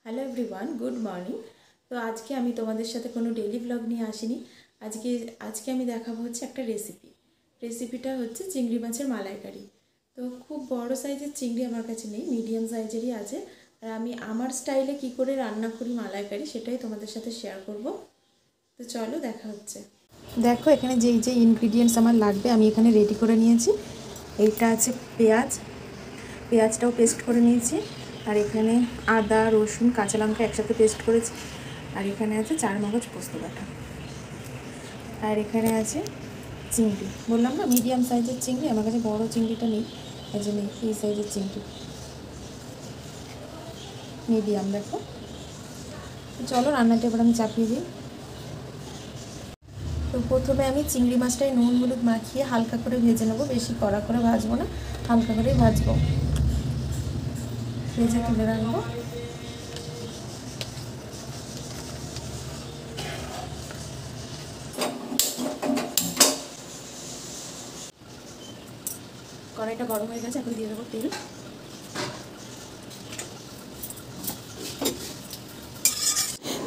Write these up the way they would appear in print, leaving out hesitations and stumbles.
Hello everyone, good morning. তো আজকে আমি তোমাদের সাথে কোনো ডেইলি ব্লগ নিয়ে আসিনি। আজকে আমি দেখাবো হচ্ছে একটা রেসিপিটা হচ্ছে চিংড়ি মাছের মালাইকারি। তো খুব বড় সাইজের চিংড়ি আমার কাছে নেই, মিডিয়াম সাইজেরই আছে। আর আমি আমার স্টাইলে কি করে রান্না করি মালাইকারি সেটাই তোমাদের সাথে শেয়ার করব। তো চলো দেখা হচ্ছে। দেখো এখানে যেই ইনগ্রিডিয়েন্টস আমার লাগবে আমি এখানে রেডি করে নিয়েছি। এইটা আছে পেঁয়াজটাও পেস্ট করে নিয়েছি। আর এখানে আদা রসুন কাঁচা লঙ্কা একসাথে পেস্ট করেছি। আর এখানে আছে 4 মগজ পোস্ত বাটা। আর এখানে আছে চিংড়ি, বললাম না মিডিয়াম সাইজের চিংড়ি, আমার কাছে বড় চিংড়িটা নেই, এই জন্য এই সাইজের চিংড়ি মিডিয়াম। দেখো চলো রান্নাটা এবার আমি চাপিয়ে দিই। তো প্রথমে আমি চিংড়ি মাছটাই নুন হলুদ মাখিয়ে হালকা করে ভেজে নেবো, বেশি কড়া করে ভাজবো না, হালকা করেই ভাজবো, ভেজে তুলে রাখবো। কড়াইটা গরম হয়ে গেছে, এখন দিয়ে দেবো তেল।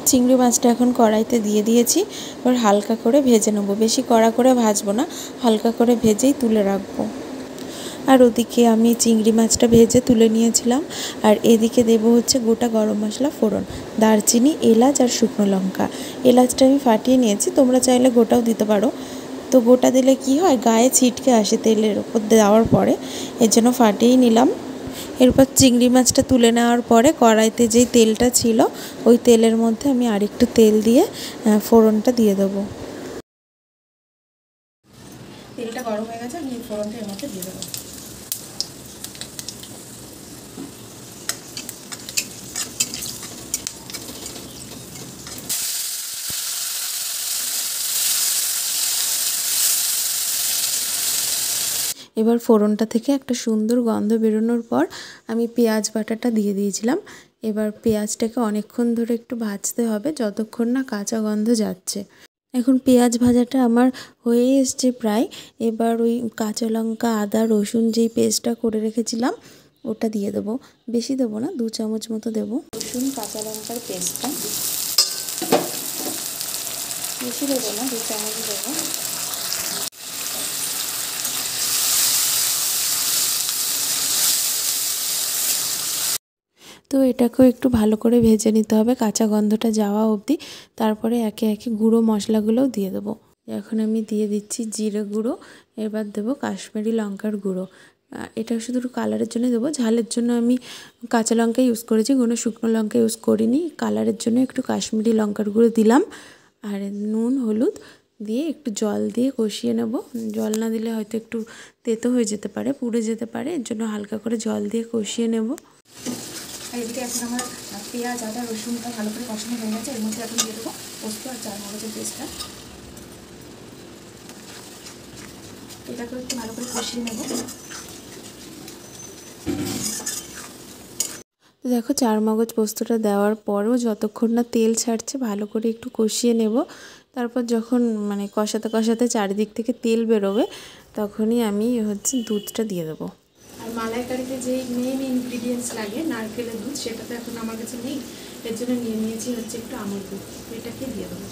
চিংড়ি মাছটা এখন কড়াইতে দিয়ে দিয়েছি, এবার হালকা করে ভেজে নেবো, বেশি কড়া করে ভাজবো না, হালকা করে ভেজেই তুলে রাখবো। আর ওদিকে আমি চিংড়ি মাছটা ভেজে তুলে নিয়েছিলাম। আর এদিকে দেবো হচ্ছে গোটা গরম মশলা ফোড়ন, দারচিনি এলাচ আর শুকনো লঙ্কা। এলাচটা আমি ফাটিয়ে নিয়েছি, তোমরা চাইলে গোটাও দিতে পারো। তো গোটা দিলে কি হয়, গায়ে ছিটকে আসে তেলের ওপর দেওয়ার পরে, এর জন্য ফাটিয়েই নিলাম। এরপর চিংড়ি মাছটা তুলে নেওয়ার পরে কড়াইতে যেই তেলটা ছিল ওই তেলের মধ্যে আমি আরেকটু তেল দিয়ে ফোড়নটা দিয়ে দেবো। তেলটা গরম হয়ে গেছে, আমি ফোড়নটা এর মধ্যে দিয়ে দেবো। এবার ফোড়নটা থেকে একটা সুন্দর গন্ধ বেরোনোর পর আমি পেঁয়াজ বাটাটা দিয়ে দিয়েছিলাম। এবার পেঁয়াজটাকে অনেকক্ষণ ধরে একটু ভাজতে হবে, যতক্ষণ না কাঁচা গন্ধ যাচ্ছে। এখন পেঁয়াজ ভাজাটা আমার হয়ে এসছে প্রায়। এবার ওই কাঁচা লঙ্কা আদা রসুন যেই পেস্টটা করে রেখেছিলাম ওটা দিয়ে দেবো, বেশি দেবো না, 2 চামচ মতো দেবো। রসুন কাঁচা লঙ্কার পেস্টটা বেশি দেবো না, 2 চামচ দেবো। তো এটাকেও একটু ভালো করে ভেজে নিতে হবে কাঁচা গন্ধটা যাওয়া অবধি। তারপরে একে একে গুঁড়ো মশলাগুলোও দিয়ে দেবো। এখন আমি দিয়ে দিচ্ছি জিরে গুঁড়ো, এবার দেবো কাশ্মীরি লঙ্কার গুঁড়ো। এটা শুধু কালারের জন্য দেবো, ঝালের জন্য আমি কাঁচা লঙ্কা ইউজ করেছি, কোনো শুকনো লঙ্কা ইউজ করিনি। কালারের জন্য একটু কাশ্মীরি লঙ্কার গুঁড়ো দিলাম। আর নুন হলুদ দিয়ে একটু জল দিয়ে কষিয়ে নেব। জল না দিলে হয়তো একটু তেতো হয়ে যেতে পারে, পুড়ে যেতে পারে, এর জন্য হালকা করে জল দিয়ে কষিয়ে নেব। আর এদিকে এখন আমার পেঁয়াজ আদা রসুনটা ভালো করে কষানো হয়ে গেছে, এর মধ্যে এখন দিয়ে দেবো পোস্ত আর 4 মগজের পেস্টটা। এটাকে একটু ভালো করে কষিয়ে নেব। তো দেখো 4 মগজ পোস্তটা দেওয়ার পরেও যতক্ষণ না তেল ছাড়ছে ভালো করে একটু কষিয়ে নেব। তারপর যখন কষাতে কষাতে চারিদিক থেকে তেল বেরোবে তখনই আমি দুধটা দিয়ে দেবো। আর মালাইকারিতে যেই মেন ইনগ্রিডিয়েন্টস লাগে নারকেলের দুধ, সেটা তো এখন আমার কাছে নেই, এর জন্য নিয়ে নিয়েছি হচ্ছে একটু আমুল দুধ, এটাকে দিয়ে দেবো।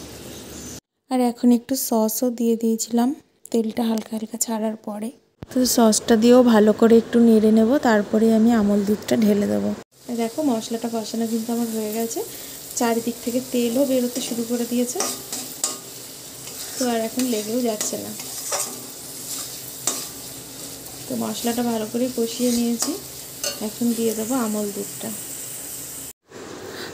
আর এখন একটু সসও দিয়ে দিয়েছিলাম তেলটা হালকা হালকা ছাড়ার পরে। তো সসটা দিয়েও ভালো করে একটু নেড়ে নেব, তারপরে আমি আমুল দুধটা ঢেলে দেবো। দেখো মশলাটা কষানো কিন্তু আমার হয়ে গেছে, চারিদিক থেকে তেলও বেরোতে শুরু করে দিয়েছে। তো আর এখন লেগেও যাচ্ছে না। তো মশলাটা ভালো করে কষিয়ে নিয়েছি, এখন দিয়ে দেবো আমুল দুধটা।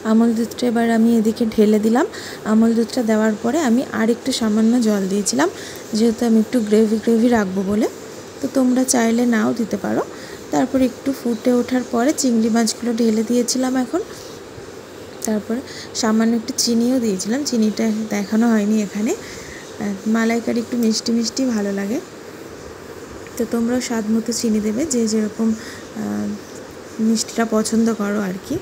আমুল দুধটা এবার আমি এদিকে ঢেলে দিলাম। আমুল দুধটা দেওয়ার পরে আমি আর একটু সামান্য জল দিয়েছিলাম, যেহেতু আমি একটু গ্রেভি রাখবো বলে। তো তোমরা চাইলে নাও দিতে পারো। তারপর একটু ফুটে ওঠার পরে চিংড়ি মাছগুলো ঢেলে দিয়েছিলাম এখন। তারপরে সামান্য একটু চিনিও দিয়েছিলাম, চিনিটা দেখানো হয়নি এখানে। মালাইকারি একটু মিষ্টি মিষ্টি ভালো লাগে, তো তোমরাও স্বাদ মতো চিনি দেবে, যে যেরকম মিষ্টিটা পছন্দ করো আর কি।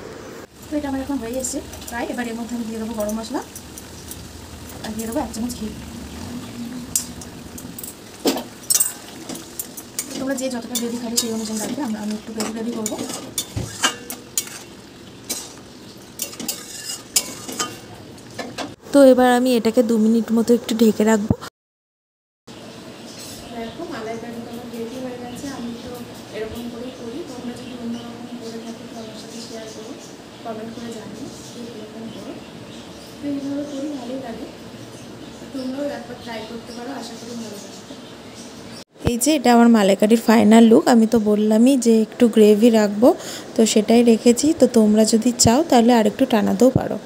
তো এটা আমার এখন হয়ে এসেছে প্রায়। এবার এর মধ্যে আমি দিয়ে দেবো গরম মশলা আর দিয়ে দেবো 1 চামচ ঘি। তোমরা যে যতটা গ্রেভি খাবে সেই অনুযায়ী রাখবে, আমি একটু গ্রেভি করবো। তো এবার আমি এটাকে 2 মিনিট মতো একটু ঢেকে রাখবো। দেখো মালাইকারি তো আমার রেডি হয়ে গেছে। আমি তো এরকম করেই করি, তোমরা যদি অন্যরকম করে থাকো তো আমার সাথে শেয়ার করো, কমেন্ট করে জানিও যে কীরকম করো। তো এইভাবে করি, ভালোই লাগে। তোমরাও একবার ট্রাই করতে পারো, আশা করি ভালো লাগবে। এই যে এটা আমার মালাইকারির ফাইনাল লুক। আমি তো বললামই যে একটু গ্রেভি রাখবো, তো সেটাই রেখেছি। তো তোমরা যদি চাও তাহলে আরেকটু টানাতেও পারো।